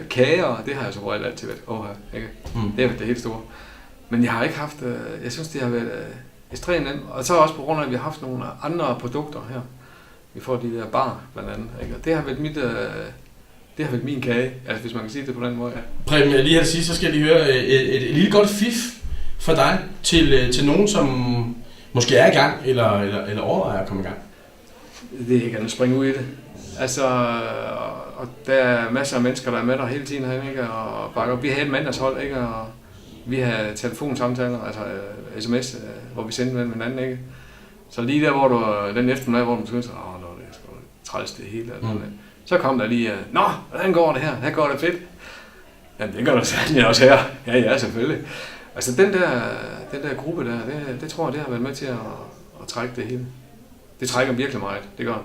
Kager, det har jeg så roligt altid været. Ikke? Det er det helt store. Men jeg har ikke haft, jeg synes det har været ekstremt nemt. Og så også på grund af, at vi har haft nogle andre produkter her. Vi får de der bar blandt andet. Ikke? Og det har været min kage, altså hvis man kan sige det på den måde. Ja. Preben, lige her til sidst, så skal jeg lige høre et lille godt fif for dig til nogen, som måske er i gang, eller overvejer at komme i gang. Det er ikke at springe ud i det. Altså, og der er masser af mennesker, der er med der hele tiden herinde, ikke? Og bakker op. Vi har et mandagshold, ikke? Og vi har telefonsamtaler, altså sms, hvor vi sender med hinanden, ikke? Så lige der, hvor du, den eftermiddag, hvor du synes, det er sgu træls det hele, så kom der lige, hvordan går det her? Her går det fedt. Jamen, det gør det sandelig også her. Ja, selvfølgelig. Altså, den der gruppe der, det tror jeg, det har været med til at trække det hele. Det trækker virkelig meget, det gør det.